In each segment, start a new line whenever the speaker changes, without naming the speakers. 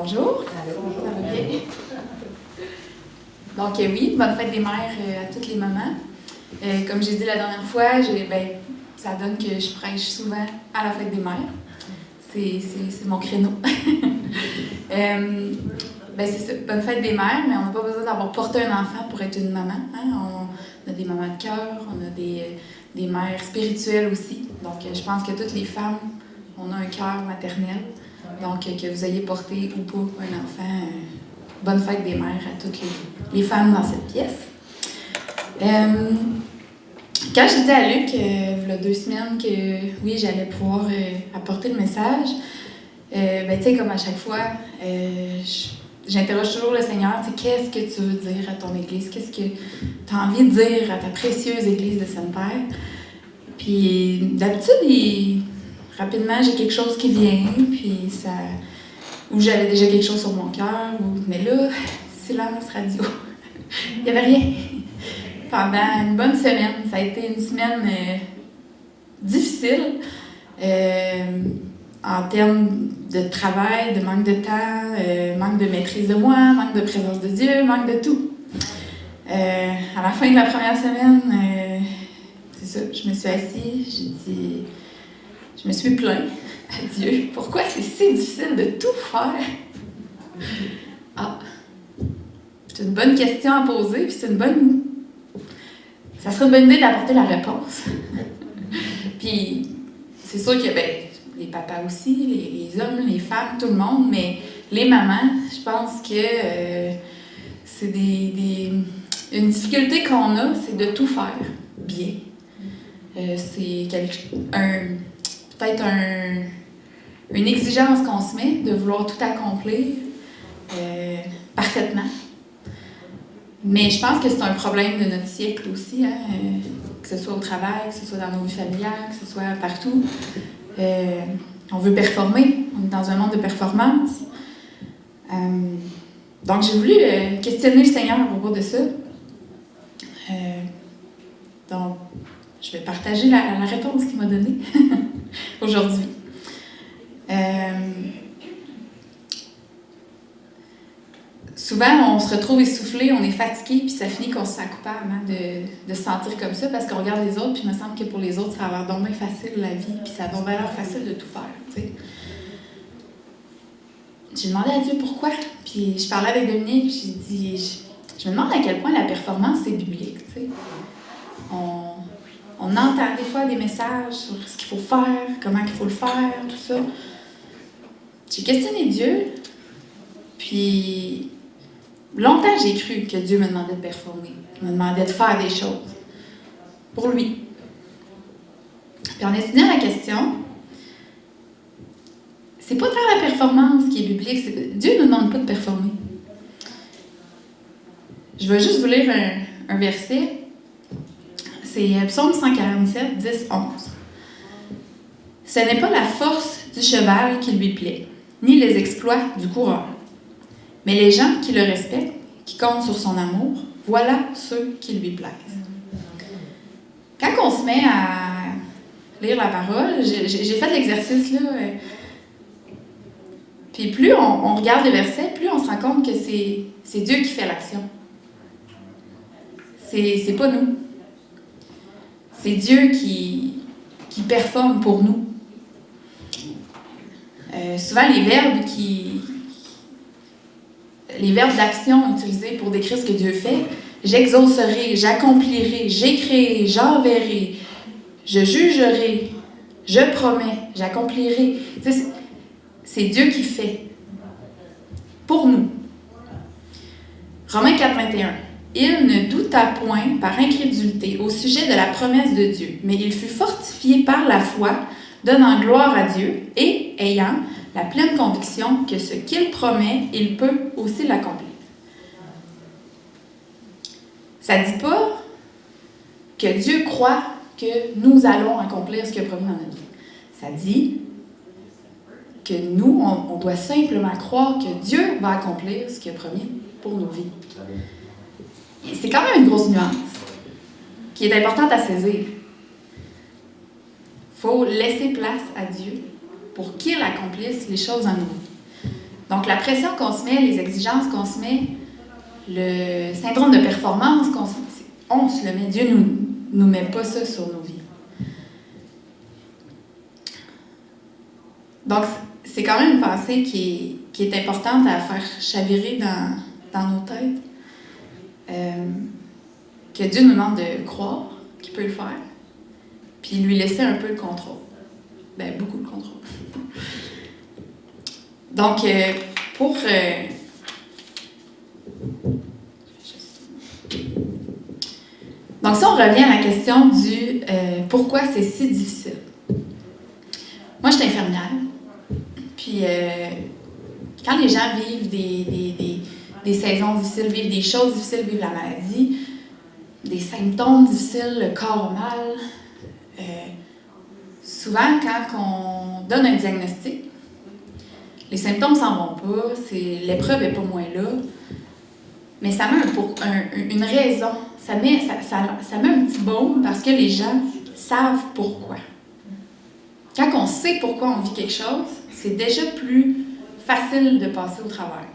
Bonjour.
Bonjour.
Ça va bien? Donc oui, bonne fête des mères à toutes les mamans. Comme j'ai dit la dernière fois, ça donne que je prêche souvent à la fête des mères. C'est mon créneau. C'est ça, bonne fête des mères, mais on n'a pas besoin d'avoir porté un enfant pour être une maman. Hein? On a des mamans de cœur, on a des mères spirituelles aussi. Donc je pense que toutes les femmes, on a un cœur maternel. Donc que vous ayez porté ou pas un enfant, bonne fête des mères à toutes les femmes dans cette pièce. Quand j'ai dit à Luc, il y a 2 semaines, que oui, j'allais pouvoir apporter le message, tu sais, comme à chaque fois, j'interroge toujours le Seigneur, tu sais, qu'est-ce que tu veux dire à ton Église? Qu'est-ce que tu as envie de dire à ta précieuse Église de Sainte-Père? Puis d'habitude, rapidement, j'ai quelque chose qui vient, puis ça... Ou j'avais déjà quelque chose sur mon cœur, mais là, silence radio. Il n'y avait rien. Pendant une bonne semaine, ça a été une semaine difficile en termes de travail, de manque de temps, manque de maîtrise de moi, manque de présence de Dieu, manque de tout. À la fin de la première semaine, c'est ça, je me suis assise, j'ai dit... Je me suis plaint à Dieu. Pourquoi c'est si difficile de tout faire? Ah, c'est une bonne question à poser, puis ça serait une bonne idée d'apporter la réponse. Puis, c'est sûr que, les papas aussi, les hommes, les femmes, tout le monde, mais les mamans, je pense que c'est une difficulté qu'on a, c'est de tout faire bien. C'est peut-être une exigence qu'on se met de vouloir tout accomplir parfaitement. Mais je pense que c'est un problème de notre siècle aussi, hein, que ce soit au travail, que ce soit dans nos vies familiales, que ce soit partout. On veut performer, on est dans un monde de performance. Donc j'ai voulu questionner le Seigneur à propos de ça. Donc, je vais partager la réponse qu'il m'a donnée aujourd'hui. Souvent, on se retrouve essoufflé, on est fatigué, puis ça finit qu'on se sent coupable de se sentir comme ça parce qu'on regarde les autres, puis il me semble que pour les autres, ça a l'air donc bien facile la vie, puis ça a donc bien l'air facile de tout faire, tu sais. J'ai demandé à Dieu pourquoi, puis je parlais avec Dominique, j'ai dit, je me demande à quel point la performance c'est biblique, tu sais. On entend des fois des messages sur ce qu'il faut faire, comment il faut le faire, tout ça. J'ai questionné Dieu, puis longtemps j'ai cru que Dieu me demandait de performer, me demandait de faire des choses pour lui. Puis en étudiant la question, c'est pas tant la performance qui est biblique, Dieu ne nous demande pas de performer. Je vais juste vous lire un verset. C'est Psaume 147, 10, 11. « Ce n'est pas la force du cheval qui lui plaît, ni les exploits du coureur, mais les gens qui le respectent, qui comptent sur son amour, voilà ceux qui lui plaisent. » Quand on se met à lire la parole, j'ai fait l'exercice là, puis plus on regarde les versets, plus on se rend compte que c'est Dieu qui fait l'action. C'est pas nous. C'est Dieu qui performe pour nous. Souvent, les verbes d'action utilisés pour décrire ce que Dieu fait, j'exaucerai, j'accomplirai, j'écrirai, j'enverrai, je jugerai, je promets, j'accomplirai. Tu sais, c'est Dieu qui fait pour nous. Romains 4, 21. Il ne douta point par incrédulité au sujet de la promesse de Dieu, mais il fut fortifié par la foi, donnant gloire à Dieu et ayant la pleine conviction que ce qu'il promet, il peut aussi l'accomplir. Ça ne dit pas que Dieu croit que nous allons accomplir ce qu'il a promis dans notre vie. Ça dit que nous, on doit simplement croire que Dieu va accomplir ce qu'il a promis pour nos vies. C'est quand même une grosse nuance qui est importante à saisir. Il faut laisser place à Dieu pour qu'il accomplisse les choses en nous. Donc, la pression qu'on se met, les exigences qu'on se met, le syndrome de performance qu'on se met, on se le met. Dieu ne nous met pas ça sur nos vies. Donc, c'est quand même une pensée qui est importante à faire chavirer dans nos têtes. Que Dieu nous demande de croire qu'il peut le faire, puis lui laisser un peu le contrôle. Ben, beaucoup de contrôle. Donc, Donc, si on revient à la question du pourquoi c'est si difficile. Moi, je suis infirmière, puis quand les gens vivent des saisons difficiles, vivent des choses difficiles, vivent la maladie, des symptômes difficiles, le corps mal, souvent, quand on donne un diagnostic, les symptômes s'en vont pas, l'épreuve n'est pas moins là, mais ça met une raison, ça met un petit baume parce que les gens savent pourquoi. Quand on sait pourquoi on vit quelque chose, c'est déjà plus facile de passer au travers.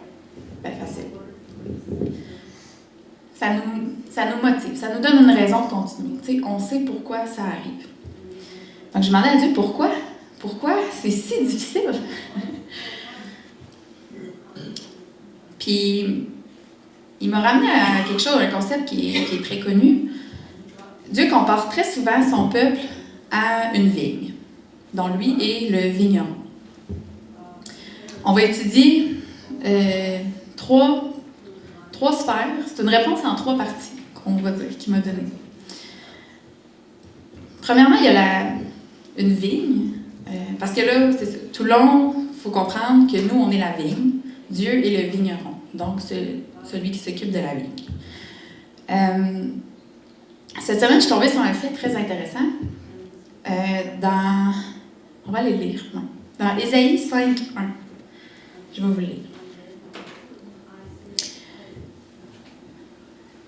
Ben, facile. Ça nous motive, ça nous donne une raison de continuer. T'sais, on sait pourquoi ça arrive. Donc, je demandais à Dieu pourquoi. Pourquoi c'est si difficile? Puis, il m'a ramené à quelque chose, un concept qui est très connu. Dieu compare très souvent son peuple à une vigne, dont lui est le vigneron. On va étudier trois sphères. C'est une réponse en 3 parties qu'on va dire, qu'il m'a donnée. Premièrement, il y a une vigne, parce que là, c'est ça, tout le long, il faut comprendre que nous, on est la vigne, Dieu est le vigneron, donc c'est celui qui s'occupe de la vigne. Cette semaine, je suis tombée sur un fait très intéressant. On va les lire, non? Dans Ésaïe 5:1. Je vais vous le lire.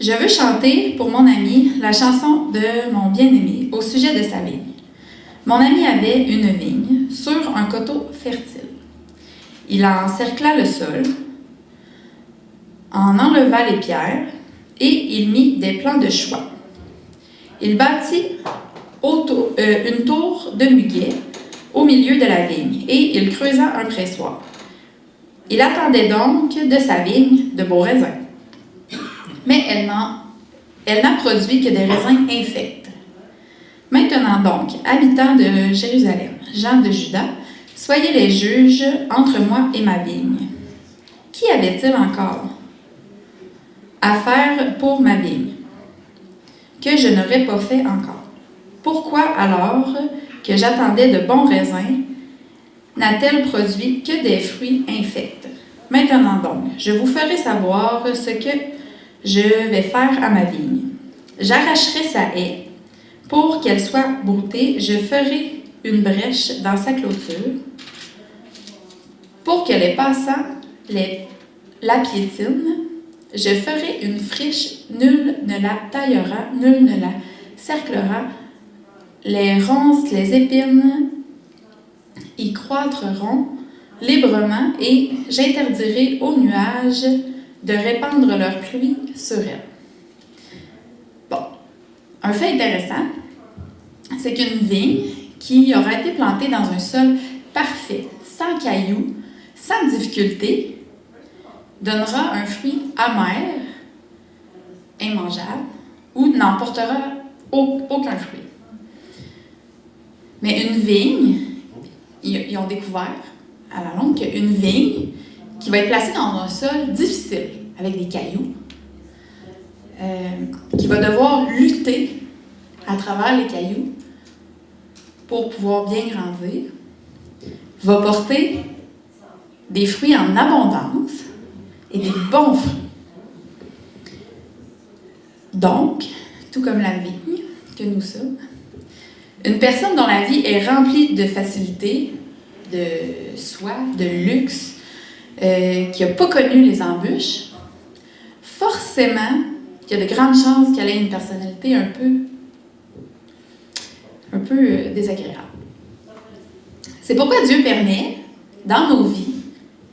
Je veux chanter pour mon ami la chanson de mon bien-aimé au sujet de sa vigne. Mon ami avait une vigne sur un coteau fertile. Il encercla le sol, en enleva les pierres et il mit des plants de choix. Il bâtit une tour de muguet au milieu de la vigne et il creusa un pressoir. Il attendait donc de sa vigne de beaux raisins. Mais elle n'a produit que des raisins infects. Maintenant donc, habitants de Jérusalem, gens de Juda, soyez les juges entre moi et ma vigne. Qui avait-il encore à faire pour ma vigne, que je n'aurais pas fait encore? Pourquoi alors que j'attendais de bons raisins, n'a-t-elle produit que des fruits infects? Maintenant donc, je vous ferai savoir ce que je vais faire à ma vigne. J'arracherai sa haie. Pour qu'elle soit broutée, je ferai une brèche dans sa clôture. Pour que les passants la piétinent, je ferai une friche. Nul ne la taillera, nul ne la cerclera. Les ronces, les épines y croîtront librement et j'interdirai aux nuages de répandre leur pluie sur elle. Bon, un fait intéressant, c'est qu'une vigne qui aura été plantée dans un sol parfait, sans cailloux, sans difficulté, donnera un fruit amer, immangeable, ou n'emportera aucun fruit. Mais une vigne, ils ont découvert à la longue qu'une vigne qui va être placée dans un sol difficile, avec des cailloux, qui va devoir lutter à travers les cailloux pour pouvoir bien grandir, va porter des fruits en abondance et des bons fruits. Donc, tout comme la vigne que nous sommes, une personne dont la vie est remplie de facilité, de soif, de luxe, qui n'a pas connu les embûches, forcément, il y a de grandes chances qu'elle ait une personnalité un peu désagréable. C'est pourquoi Dieu permet, dans nos vies,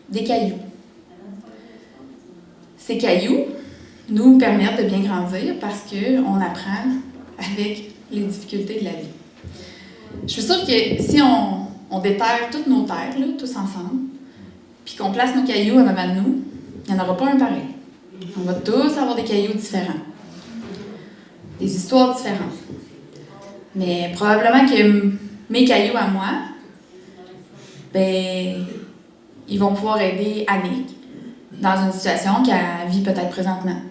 des cailloux. Ces cailloux nous permettent de bien grandir parce qu'on apprend avec les difficultés de la vie. Je suis sûre que si on déterre toutes nos terres, là, tous ensemble, puis qu'on place nos cailloux en avant de nous, il n'y en aura pas un pareil. On va tous avoir des cailloux différents, des histoires différentes. Mais probablement que mes cailloux à moi, ben, ils vont pouvoir aider Annick dans une situation qu'elle vit peut-être présentement.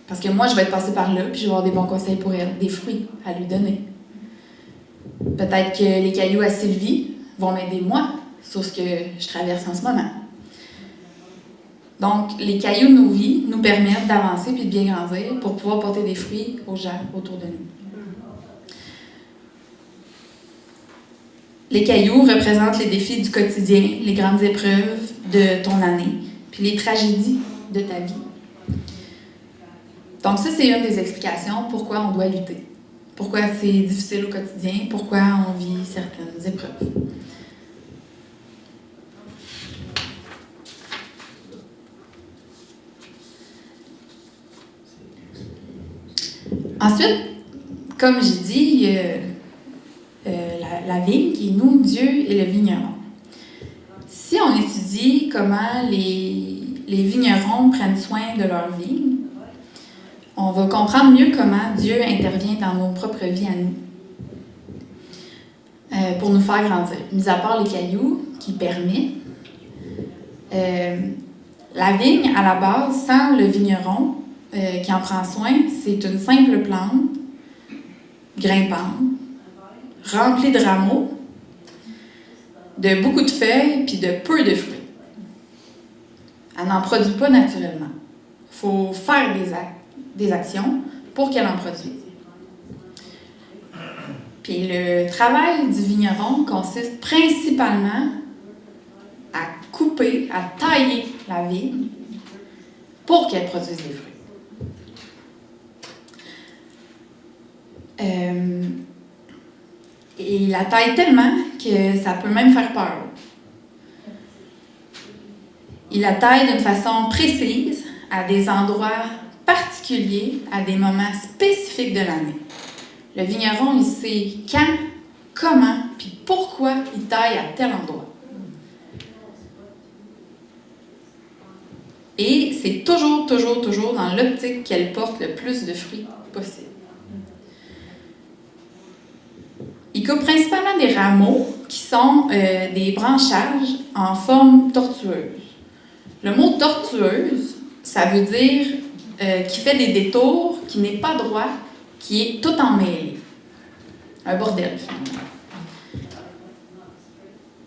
Parce que moi, je vais être passée par là, puis je vais avoir des bons conseils pour elle, des fruits à lui donner. Peut-être que les cailloux à Sylvie vont m'aider moi sur ce que je traverse en ce moment. Donc, les cailloux de nos vies nous permettent d'avancer puis de bien grandir pour pouvoir porter des fruits aux gens autour de nous. Les cailloux représentent les défis du quotidien, les grandes épreuves de ton année, puis les tragédies de ta vie. Donc ça, c'est une des explications pourquoi on doit lutter. Pourquoi c'est difficile au quotidien, pourquoi on vit certaines épreuves. Ensuite, comme j'ai dit, la vigne qui est nous, Dieu et le vigneron. Si on étudie comment les vignerons prennent soin de leur vigne, on va comprendre mieux comment Dieu intervient dans nos propres vies à nous pour nous faire grandir. Mis à part les cailloux qui permettent, la vigne, à la base, sans le vigneron qui en prend soin, c'est une simple plante grimpante, remplie de rameaux, de beaucoup de feuilles puis de peu de fruits. Elle n'en produit pas naturellement. Il faut faire des actions pour qu'elle en produise. Puis le travail du vigneron consiste principalement à couper, à tailler la vigne pour qu'elle produise des fruits. Et il la taille tellement que ça peut même faire peur. Il la taille d'une façon précise, à des endroits particuliers, à des moments spécifiques de l'année. Le vigneron, il sait quand, comment, puis pourquoi il taille à tel endroit. Et c'est toujours dans l'optique qu'elle porte le plus de fruits possible. Il coupe principalement des rameaux qui sont des branchages en forme tortueuse. Le mot tortueuse, ça veut dire qui fait des détours, qui n'est pas droit, qui est tout emmêlé. Un bordel, finalement.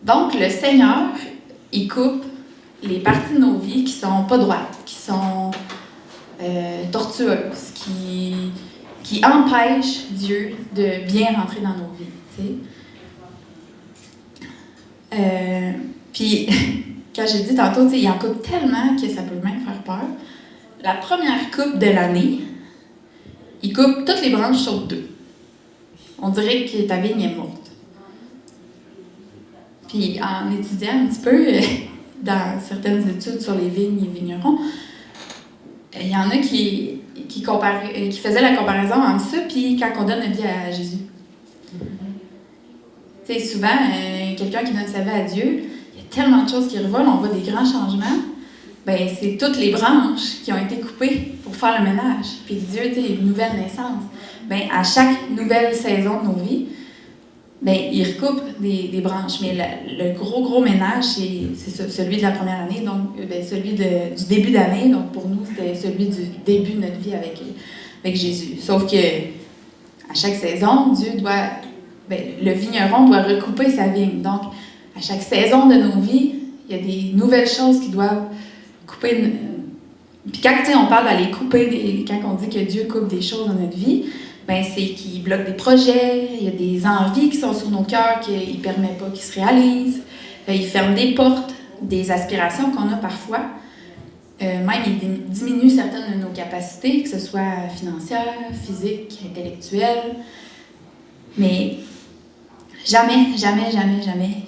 Donc, le Seigneur, il coupe les parties de nos vies qui sont pas droites, qui sont tortueuses, qui empêchent Dieu de bien rentrer dans nos vies. Puis, quand j'ai dit tantôt, il en coupe tellement que ça peut même faire peur. La première coupe de l'année, il coupe toutes les branches sauf 2. On dirait que ta vigne est morte. Puis, en étudiant un petit peu dans certaines études sur les vignes et vignerons, il y en a qui faisaient la comparaison entre ça puis quand on donne la vie à Jésus. Tu sais, souvent, quelqu'un qui donne sa vie à Dieu, il y a tellement de choses qui revolent, on voit des grands changements. Ben, c'est toutes les branches qui ont été coupées pour faire le ménage. Puis Dieu, tu sais, une nouvelle naissance. Ben, à chaque nouvelle saison de nos vies, ben, il recoupe des branches. Mais le gros ménage, c'est celui de la première année, donc celui du début d'année. Donc pour nous, c'était celui du début de notre vie avec Jésus. Sauf que à chaque saison, le vigneron doit recouper sa vigne. Donc, à chaque saison de nos vies, il y a des nouvelles choses qui doivent couper. Puis quand on parle d'aller couper, quand on dit que Dieu coupe des choses dans notre vie, ben c'est qu'il bloque des projets, il y a des envies qui sont sur nos cœurs qu'il ne permet pas qu'ils se réalisent. Il ferme des portes, des aspirations qu'on a parfois. Même il diminue certaines de nos capacités, que ce soit financières, physiques, intellectuelles. Mais jamais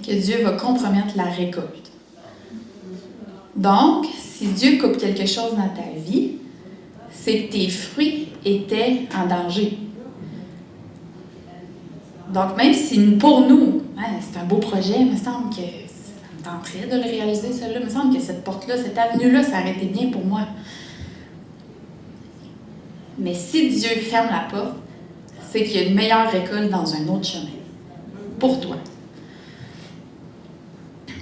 que Dieu va compromettre la récolte. Donc, si Dieu coupe quelque chose dans ta vie, c'est que tes fruits étaient en danger. Donc, même si pour nous, c'est un beau projet, il me semble que ça me tenterait de le réaliser, celle-là, il me semble que cette porte-là, cette avenue-là, ça aurait été bien pour moi. Mais si Dieu ferme la porte, c'est qu'il y a une meilleure récolte dans un autre chemin. Pour toi.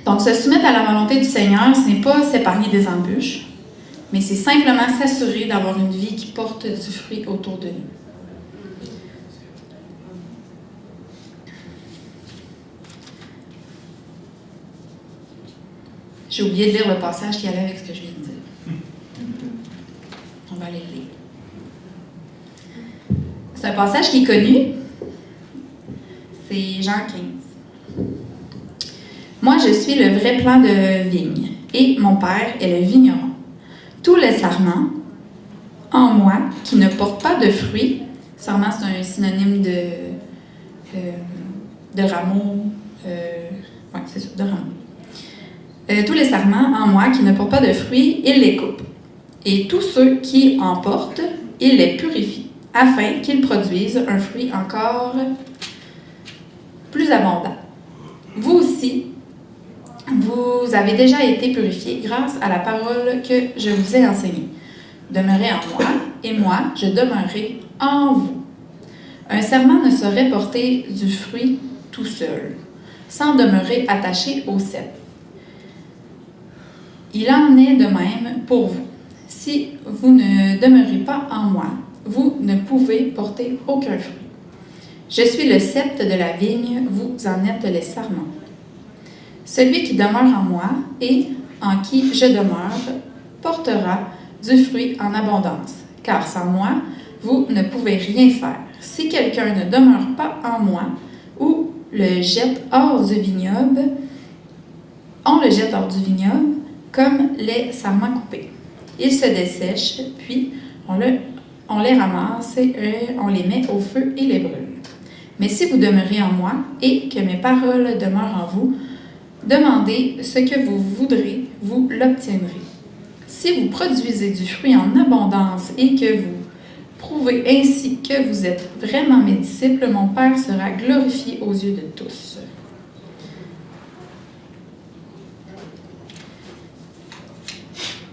Donc, se soumettre à la volonté du Seigneur, ce n'est pas s'épargner des embûches, mais c'est simplement s'assurer d'avoir une vie qui porte du fruit autour de nous. J'ai oublié de lire le passage qui allait avec ce que je viens de dire. On va aller le lire. C'est un passage qui est connu. C'est Jean 15. Moi, je suis le vrai plant de vigne, et mon Père est le vigneron. Tous les sarments en moi qui ne portent pas de fruits, sarment c'est un synonyme de rameau, c'est ça, de rameau. Tous les sarments en moi qui ne portent pas de fruits, il les coupe. Et tous ceux qui en portent, il les purifie, afin qu'ils produisent un fruit encore plus abondant. Vous aussi, vous avez déjà été purifiés grâce à la parole que je vous ai enseignée. Demeurez en moi, et moi, je demeurerai en vous. Un serment ne saurait porter du fruit tout seul, sans demeurer attaché au cep. Il en est de même pour vous. Si vous ne demeurez pas en moi, vous ne pouvez porter aucun fruit. Je suis le cep de la vigne, vous en êtes les sarments. Celui qui demeure en moi et en qui je demeure portera du fruit en abondance, car sans moi, vous ne pouvez rien faire. Si quelqu'un ne demeure pas en moi ou le jette hors du vignoble, on le jette hors du vignoble comme les sarments coupés. Ils se dessèchent, puis on les ramasse et on les met au feu et les brûle. Mais si vous demeurez en moi et que mes paroles demeurent en vous, demandez ce que vous voudrez, vous l'obtiendrez. Si vous produisez du fruit en abondance et que vous prouvez ainsi que vous êtes vraiment mes disciples, mon Père sera glorifié aux yeux de tous.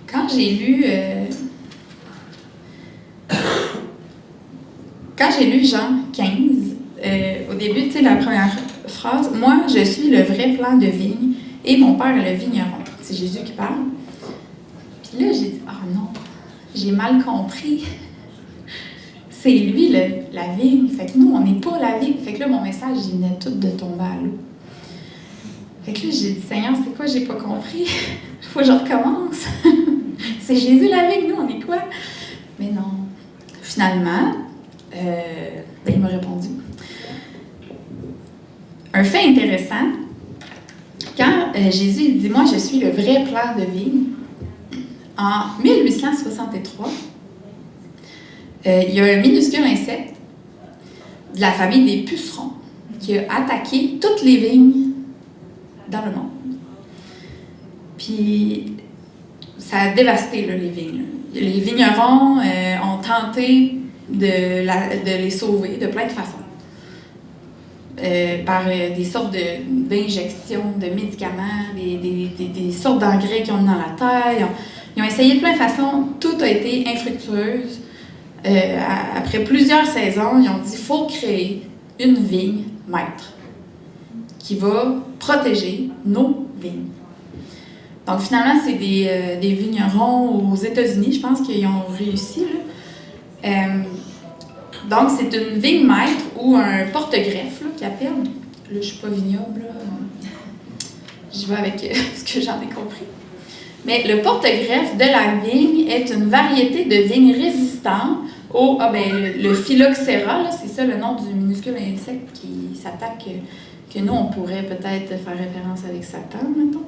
Quand j'ai lu Jean 15, au début, tu sais, la première phrase, « Moi, je suis le vrai plant de vigne et mon Père est le vigneron. » C'est Jésus qui parle. Puis là, j'ai dit, « Ah non, j'ai mal compris. C'est lui la vigne. Fait que nous, on n'est pas la vigne. » Fait que là, mon message, il venait tout de tomber à l'eau. Fait que là, j'ai dit, « Seigneur, c'est quoi, j'ai pas compris? Il faut que je recommence. C'est Jésus la vigne, nous, on est quoi? » Mais non. Finalement, il m'a répondu. Un fait intéressant, quand Jésus dit « Moi, je suis le vrai plant de vigne », en 1863, il y a un minuscule insecte de la famille des pucerons qui a attaqué toutes les vignes dans le monde. Puis, ça a dévasté là, les vignes. Les vignerons ont tenté de les sauver de plein de façons. Par des sortes d'injections, de médicaments, des sortes d'engrais qu'ils ont mis dans la terre. Ils ont essayé de plein de façons. Tout a été infructueuse. Après plusieurs saisons, ils ont dit qu'il faut créer une vigne maître qui va protéger nos vignes. Donc, finalement, c'est des vignerons aux États-Unis, je pense qu'ils ont réussi. Donc, c'est une vigne maître ou un porte-greffe qu'ils appellent. Là, je ne suis pas vignoble. J'y vais avec ce que j'en ai compris. Mais le porte-greffe de la vigne est une variété de vigne résistante au le phylloxéra, là, c'est ça le nom du minuscule insecte qui s'attaque, que nous, on pourrait peut-être faire référence avec Satan, mettons.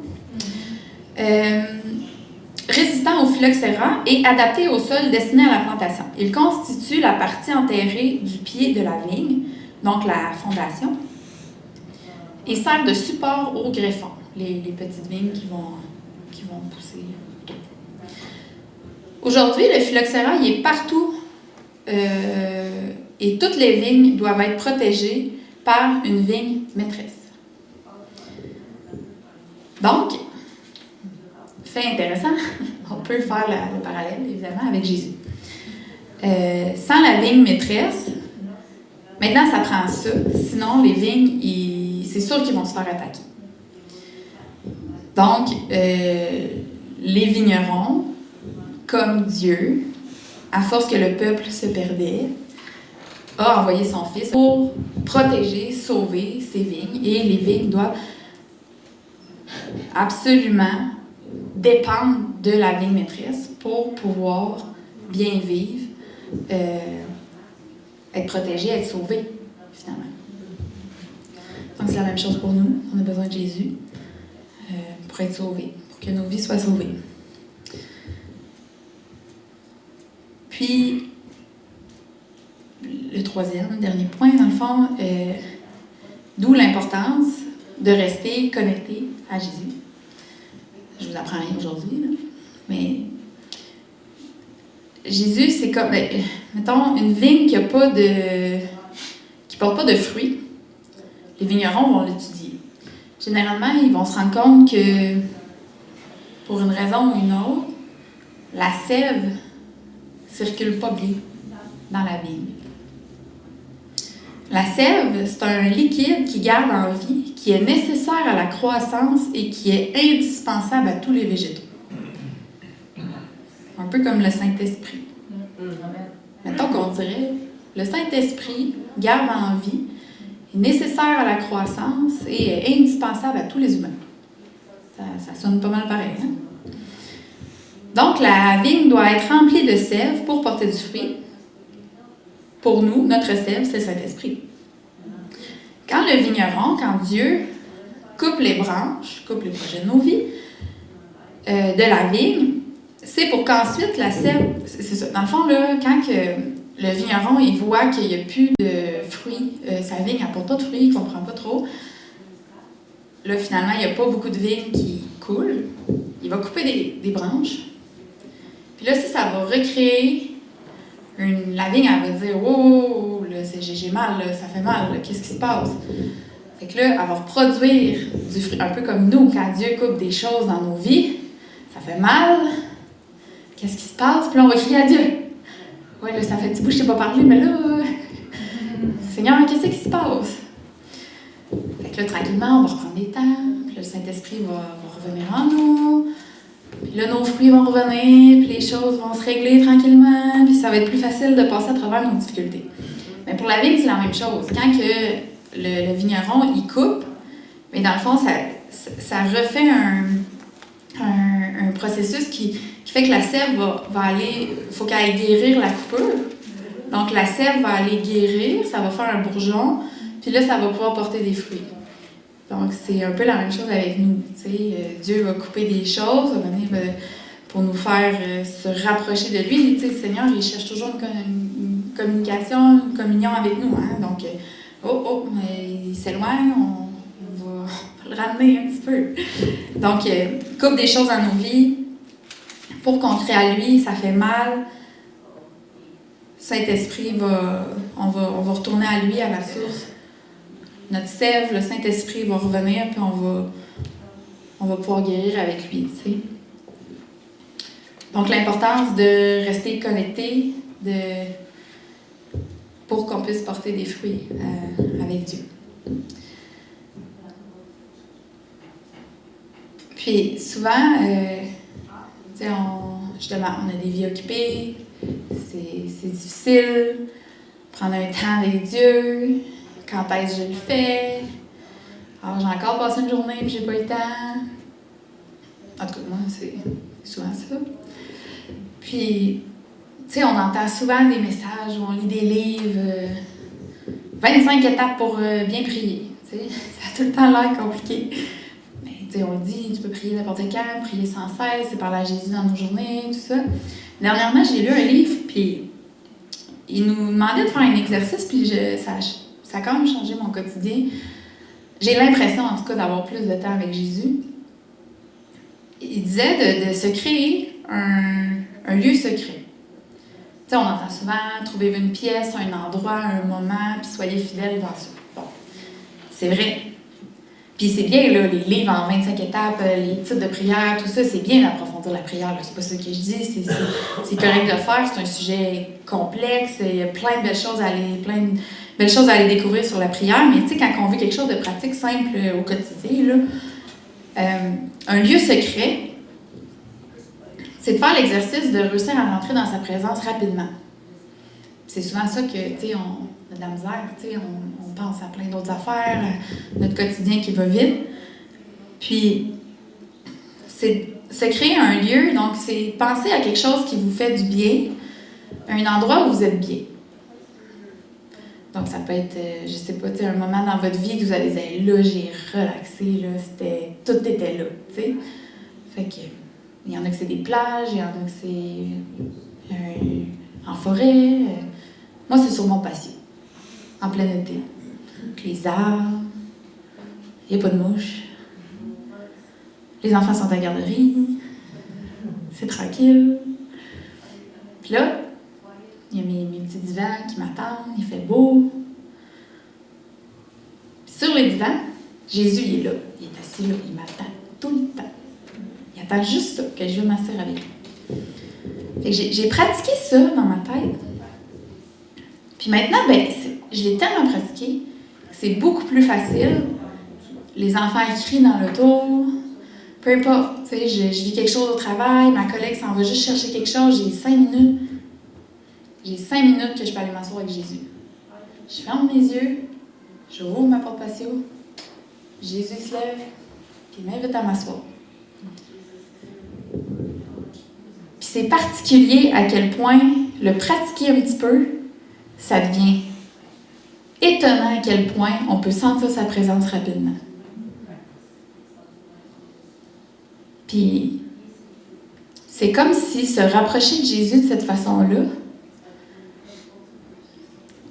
Résistant au phylloxéra et adapté au sol destiné à la plantation. Il constitue la partie enterrée du pied de la vigne, donc la fondation, et sert de support au greffon, les petites vignes qui vont pousser. Aujourd'hui, le phylloxéra, il est partout et toutes les vignes doivent être protégées par une vigne maîtresse. Donc, fait intéressant, on peut faire le parallèle, évidemment, avec Jésus. Sans la vigne maîtresse, maintenant, ça prend ça. Sinon, les vignes, c'est sûr qu'ils vont se faire attaquer. Donc, les vignerons, comme Dieu, à force que le peuple se perdait, a envoyé son Fils pour protéger, sauver ses vignes. Et les vignes doivent absolument dépendre de la vigne maîtresse pour pouvoir bien vivre, être protégées, être sauvées, finalement. Donc, c'est la même chose pour nous. On a besoin de Jésus pour être sauvés, pour que nos vies soient sauvées. Puis, le troisième, dernier point, dans le fond, d'où l'importance de rester connecté à Jésus. Je vous apprends rien aujourd'hui, là, mais Jésus, c'est comme, mettons, une vigne qui porte pas de fruits. Les vignerons vont l'étudier. Généralement, ils vont se rendre compte que, pour une raison ou une autre, la sève circule pas bien dans la vigne. La sève, c'est un liquide qui garde en vie, qui est nécessaire à la croissance et qui est indispensable à tous les végétaux. Un peu comme le Saint-Esprit. Mettons qu'on dirait, le Saint-Esprit garde en vie, est nécessaire à la croissance et est indispensable à tous les humains. Ça sonne pas mal pareil, hein? Donc, la vigne doit être remplie de sève pour porter du fruit. Pour nous, notre sève, c'est le Saint-Esprit. Quand le vigneron, quand Dieu coupe les branches, coupe les projets de nos vies, de la vigne, c'est pour qu'ensuite la sève, c'est ça. Dans le fond, là, quand le vigneron il voit qu'il n'y a plus de fruits, sa vigne n'apporte pas de fruits, il ne comprend pas trop, là, finalement, il n'y a pas beaucoup de vignes qui coulent. Il va couper des branches. Puis là, ça va recréer la vigne, elle va dire « Oh, là, j'ai mal, là, ça fait mal, là, qu'est-ce qui se passe? » Fait que là, elle va reproduire du fruit, un peu comme nous, quand Dieu coupe des choses dans nos vies, ça fait mal, qu'est-ce qui se passe? Puis là, on va crier à Dieu. « Ouais, là, ça fait un petit bout, je t'ai pas parlé, mais là, Seigneur, qu'est-ce qui se passe? » Fait que là, tranquillement, on va reprendre des temps, puis là, le Saint-Esprit va revenir en nous. Puis là, nos fruits vont revenir, puis les choses vont se régler tranquillement, puis ça va être plus facile de passer à travers nos difficultés. Mais pour la vigne, c'est la même chose. Quand que le vigneron, il coupe, mais dans le fond, ça refait un processus qui fait que la sève va aller, il faut qu'elle aille guérir la coupure. Donc, la sève va aller guérir, ça va faire un bourgeon, puis là, ça va pouvoir porter des fruits. Donc, c'est un peu la même chose avec nous. Dieu va couper des choses pour nous faire se rapprocher de lui. Le Seigneur, il cherche toujours une communication, une communion avec nous. Hein? Donc, il s'éloigne, on va le ramener un petit peu. Donc, coupe des choses dans nos vies pour qu'on crée à lui, ça fait mal. Saint-Esprit, on va retourner à lui, à la source. Notre sève, le Saint-Esprit va revenir, puis on va pouvoir guérir avec lui, tu sais. Donc, l'importance de rester connecté pour qu'on puisse porter des fruits avec Dieu. Puis, souvent, justement, on a des vies occupées, c'est difficile, prendre un temps avec Dieu. Quand est-ce que je le fais? Alors, j'ai encore passé une journée et j'ai pas eu le temps. En tout cas, moi, c'est souvent ça. Puis, tu sais, on entend souvent des messages où on lit des livres, 25 étapes pour bien prier. Tu sais, ça a tout le temps l'air compliqué. Mais, tu sais, on le dit, tu peux prier n'importe quand, prier sans cesse, c'est parler à Jésus dans nos journées, tout ça. Dernièrement, j'ai lu un livre, puis il nous demandait de faire un exercice, puis ça a quand même changé mon quotidien. J'ai l'impression, en tout cas, d'avoir plus de temps avec Jésus. Il disait de se créer un lieu secret. Tu sais, on entend souvent « trouvez-vous une pièce, un endroit, un moment, puis soyez fidèles dans ça ». Bon, c'est vrai. Puis c'est bien, là, les livres en 25 étapes, les titres de prière, tout ça, c'est bien d'approfondir la prière, là. C'est pas ça que je dis, c'est correct de le faire, c'est un sujet complexe, il y a plein de belles choses à aller découvrir sur la prière, mais tu sais, quand on veut quelque chose de pratique, simple au quotidien, là, un lieu secret, c'est de faire l'exercice de réussir à rentrer dans sa présence rapidement. C'est souvent ça que, tu sais, on a de la misère, tu sais, on pense à plein d'autres affaires, à notre quotidien qui va vite. Puis, c'est se créer un lieu, donc c'est penser à quelque chose qui vous fait du bien, un endroit où vous êtes bien. Donc, ça peut être, je sais pas, tu sais, un moment dans votre vie que vous allez dire, là, j'ai relaxé, là, tout était là, tu sais. Fait que, il y en a que c'est des plages, il y en a que c'est en forêt. Moi, c'est sur mon patio, en plein été. Donc, les arbres, il n'y a pas de mouches. Les enfants sont à la garderie. C'est tranquille. Puis là, il y a mes petits divans qui m'attendent, il fait beau. Puis sur les divans, Jésus, il est là. Il est assis là, il m'attend tout le temps. Il attend juste ça, que je veux m'asseoir avec lui. Fait que j'ai pratiqué ça dans ma tête. Puis maintenant, je l'ai tellement pratiqué que c'est beaucoup plus facile. Les enfants écrivent dans l'auto, peu importe, tu sais, je vis quelque chose au travail, ma collègue s'en va juste chercher quelque chose, j'ai 5 minutes. J'ai 5 minutes que je peux aller m'asseoir avec Jésus. Je ferme mes yeux, je rouvre ma porte patio, Jésus se lève, puis il m'invite à m'asseoir. Puis c'est particulier à quel point le pratiquer un petit peu, ça devient étonnant à quel point on peut sentir sa présence rapidement. Puis c'est comme si se rapprocher de Jésus de cette façon-là,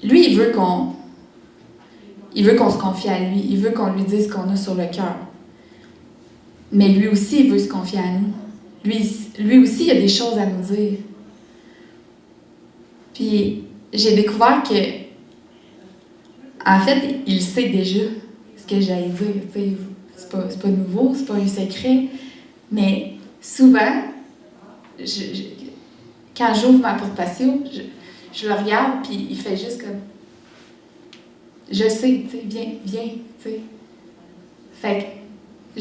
lui, il veut qu'on se confie à lui, il veut qu'on lui dise ce qu'on a sur le cœur. Mais lui aussi, il veut se confier à nous. Lui aussi, il a des choses à nous dire. Puis, j'ai découvert que, en fait, il sait déjà ce que j'allais dire. C'est pas nouveau, c'est pas un secret. Mais souvent, quand j'ouvre ma porte patio, je le regarde, puis il fait juste comme... Je sais, tu sais, viens, tu sais. Fait que,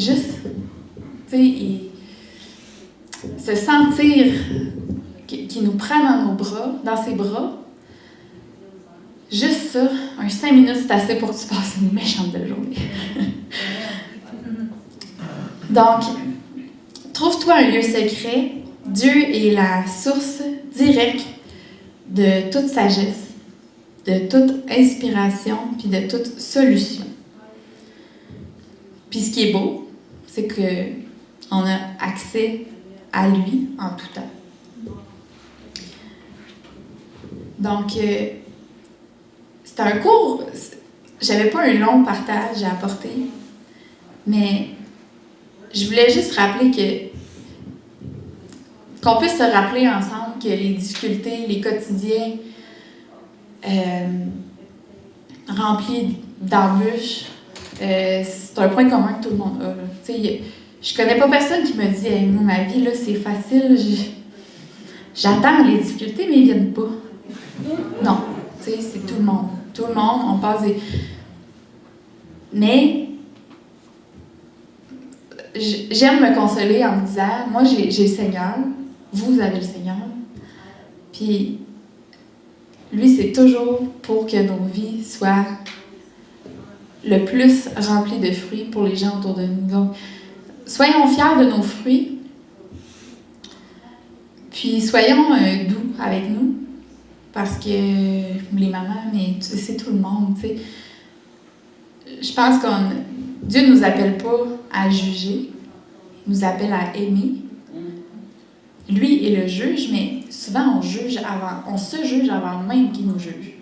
juste, tu sais, se sentir qu'il nous prend dans ses bras, juste ça, un 5 minutes, c'est assez pour que tu passes une méchante belle journée. Donc, trouve-toi un lieu secret. Dieu est la source directe de toute sagesse, de toute inspiration, puis de toute solution. Puis ce qui est beau, c'est qu'on a accès à lui en tout temps. Donc, c'était un cours, j'avais pas un long partage à apporter, mais je voulais juste rappeler qu'on puisse se rappeler ensemble que les difficultés, les quotidiens remplis d'embûches, c'est un point commun que tout le monde a. Tu sais, je connais pas personne qui me dit hey, « ma vie, là, c'est facile, j'attends les difficultés, mais ils viennent pas. » Non, tu sais, c'est tout le monde. Tout le monde, on passe des... Mais j'aime me consoler en me disant, moi, j'ai le Seigneur, vous avez le Seigneur, puis lui, c'est toujours pour que nos vies soient le plus remplies de fruits pour les gens autour de nous. Donc, soyons fiers de nos fruits, puis soyons doux avec nous, parce que les mamans, mais c'est tout le monde, tu sais. Je pense que Dieu ne nous appelle pas à juger, il nous appelle à aimer. Lui est le juge, mais souvent on se juge avant même qu'il nous juge.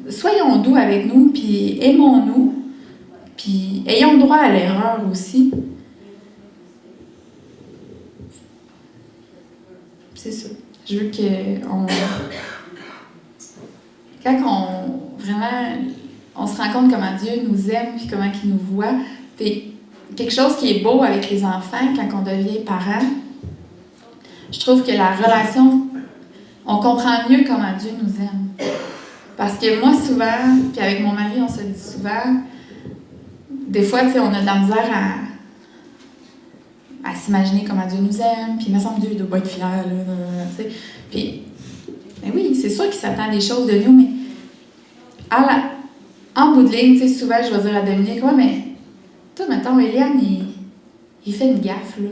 Soyons doux avec nous, puis aimons-nous, puis ayons droit à l'erreur aussi. c'est ça. Je veux qu'on... Quand on se rend compte comment Dieu nous aime puis comment il nous voit, puis quelque chose qui est beau avec les enfants quand on devient parent, je trouve que la relation, on comprend mieux comment Dieu nous aime. Parce que moi, souvent, puis avec mon mari, on se dit souvent, des fois, tu sais, on a de la misère à s'imaginer comment Dieu nous aime, puis il me semble que Dieu doit pas être fier, là, tu sais. Puis, ben oui, c'est sûr qu'il s'attend des choses de nous, mais en bout de ligne, tu sais, souvent, je vais dire à Dominique, ouais, mais toi, mettons, Eliane, il fait une gaffe, là.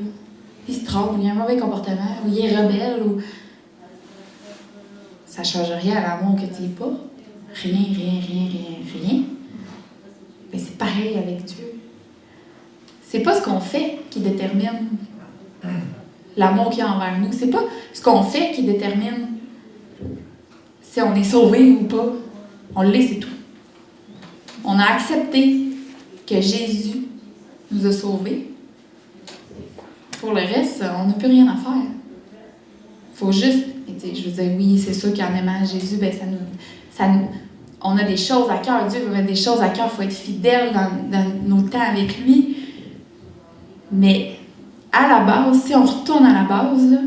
Il se trompe, il a un mauvais comportement, ou il est rebelle, ou... Ça ne change rien à l'amour que tu n'es pas. Rien. Mais c'est pareil avec Dieu. C'est pas ce qu'on fait qui détermine l'amour qu'il y a envers nous. C'est pas ce qu'on fait qui détermine si on est sauvé ou pas. On l'est, c'est tout. On a accepté que Jésus nous a sauvés. Pour le reste, on n'a plus rien à faire. Il faut juste... Je veux dire, oui, c'est sûr qu'en aimant Jésus, ben, on a des choses à cœur. Dieu veut mettre des choses à cœur. Il faut être fidèle dans nos temps avec lui. Mais à la base, si on retourne à la base, là,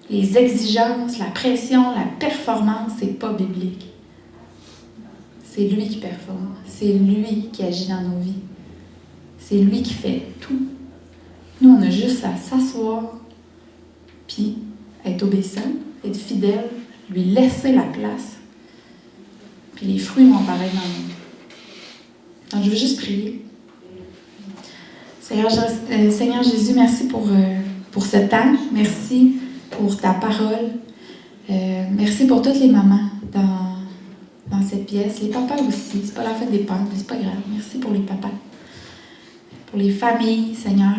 les exigences, la pression, la performance, c'est pas biblique. C'est lui qui performe. C'est lui qui agit dans nos vies. C'est lui qui fait tout. Nous, on a juste à s'asseoir, puis être obéissant, être fidèle, lui laisser la place. Puis les fruits vont apparaître dans nous. Donc, je veux juste prier. Seigneur Jésus, merci pour ce temps. Merci pour ta parole. Merci pour toutes les mamans dans cette pièce. Les papas aussi. C'est pas la fête des pères, mais c'est pas grave. Merci pour les papas. Pour les familles, Seigneur.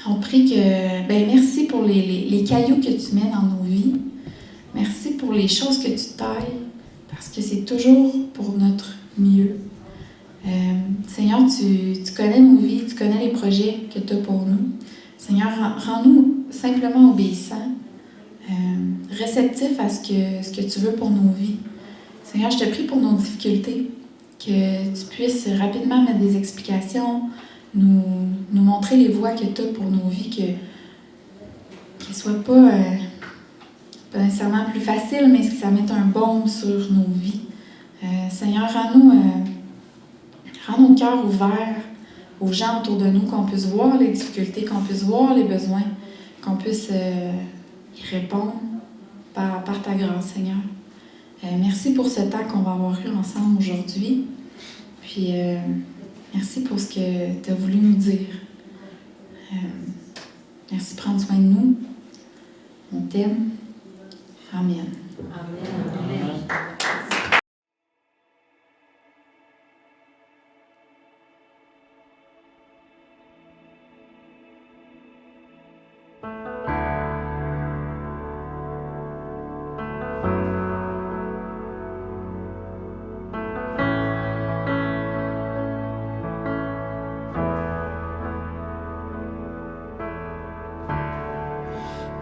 On prie que... merci pour les cailloux que tu mets dans nos vies. Merci pour les choses que tu tailles. Parce que c'est toujours pour notre mieux. Seigneur, tu connais nos vies, tu connais les projets que tu as pour nous. Seigneur, rends-nous simplement obéissants, réceptifs à ce que tu veux pour nos vies. Seigneur, je te prie pour nos difficultés, que tu puisses rapidement mettre des explications, nous montrer les voies que tu as pour nos vies, qu'elles ne soient pas nécessairement plus faciles, mais que ça mette un baume sur nos vies. Seigneur, rends nos cœurs ouverts aux gens autour de nous, qu'on puisse voir les difficultés, qu'on puisse voir les besoins, qu'on puisse y répondre par ta grâce, Seigneur. Merci pour ce temps qu'on va avoir eu ensemble aujourd'hui. Puis, merci pour ce que tu as voulu nous dire. Merci de prendre soin de nous. On t'aime. Amen. Amen.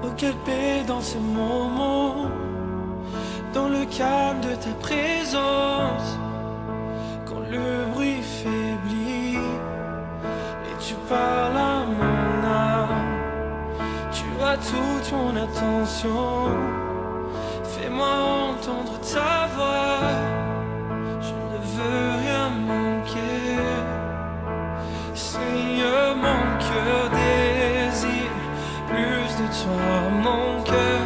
Oh, quelle paix dans ce moment, dans le calme de ta présence, quand le bruit faiblit et tu parles à mon âme. Tu as toute mon attention, fais-moi entendre ta voix. Je ne veux rien manquer, Seigneur, mon cœur désire plus de toi, mon cœur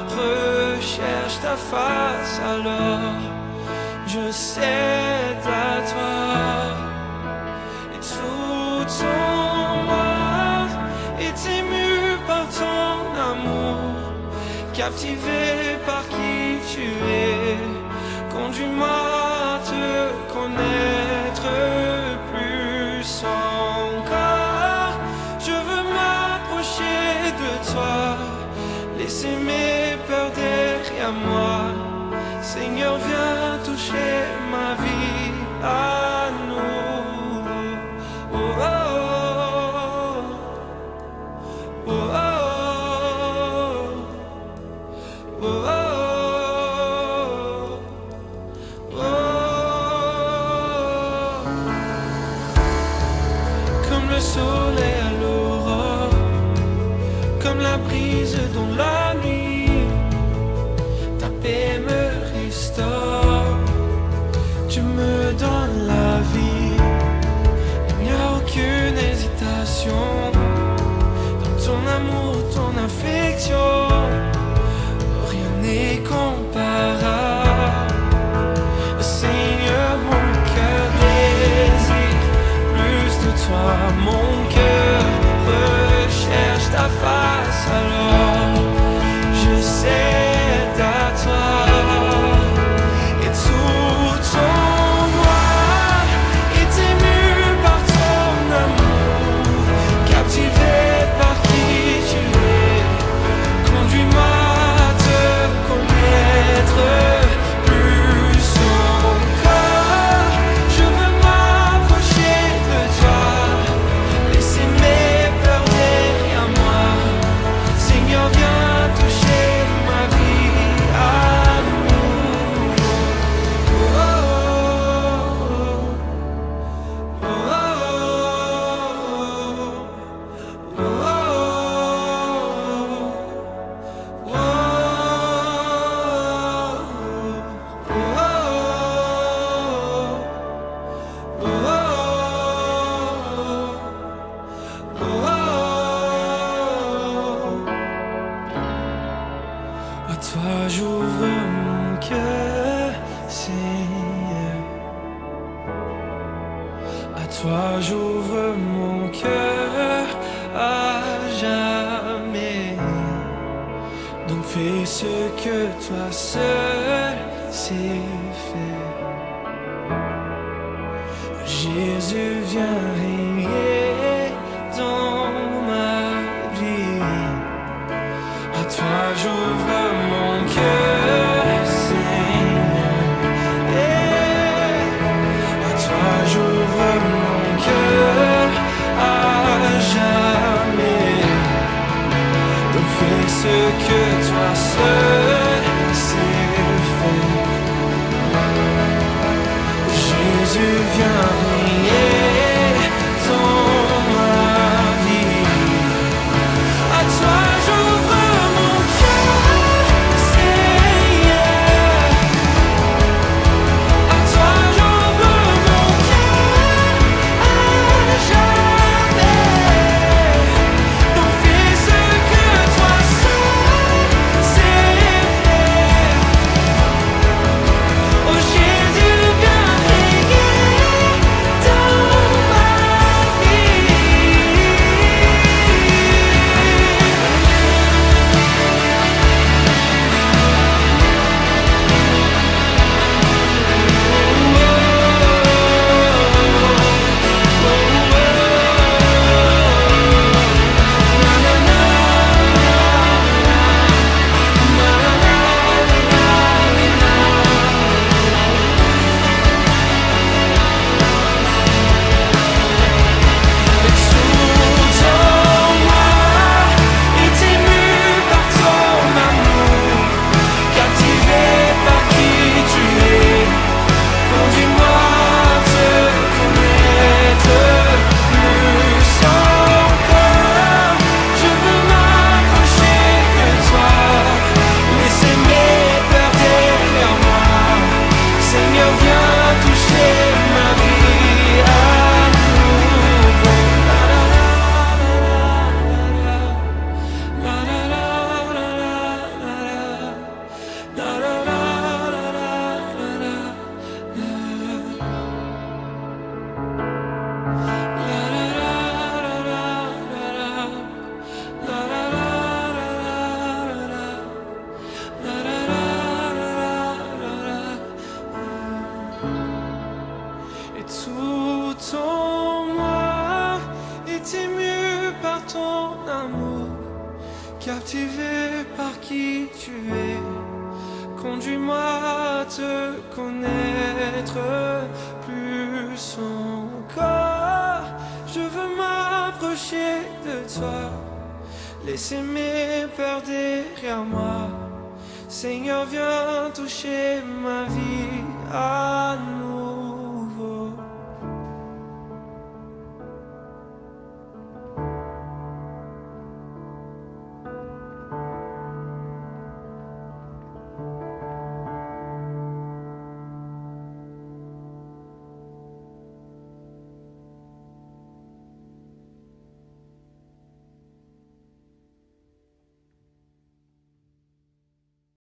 recherche ta face, alors je cède à toi. Et tout ton âme est ému par ton amour, captivé par qui tu es. Conduis-moi à te connaître plus encore. Je veux m'approcher de toi, laisser mes peurs derrière moi. Seigneur, viens toucher ma vie à nouveau. Oh, oh, oh, oh, oh. comme la brise dans la nuit. Ta paix me restaure, tu me donnes la vie. Il n'y a aucune hésitation dans ton amour, ton affection. Rien n'est comparable. Seigneur, mon cœur désire plus de toi. Mon cœur recherche ta face, alors je cède à toi. Et tout en moi est ému par ton amour, captivé par qui tu es. Conduis-moi à te connaître plus encore. Je veux m'approcher de toi, laisser mes peurs derrière moi. Seigneur, viens toucher ma vie à nouveau. Oh, oh, oh, oh, oh, oh, oh, à toi j'ouvre mon cœur, Seigneur. À toi j'ouvre mon cœur à jamais. Donc fais ce que toi seul sais faire. Jésus, viens régner dans ma vie. À toi j'ouvre mon cœur, Seigneur. À toi j'ouvre mon cœur à jamais. Donc fais ce que toi seul sais faire. Jésus, viens régner dans ma vie. À toi j'ouvre mon cœur, Seigneur. À toi j'ouvre mon cœur à jamais. Donc fais ce que toi seul sais faire. Oh Jésus, viens régner dans ma vie. Et tout en moi est ému par ton amour, captivé par qui tu es. Conduis-moi à te connaître plus encore. Je veux m'approcher de toi, laisser mes peurs derrière moi. Seigneur, viens toucher ma vie à nouveau.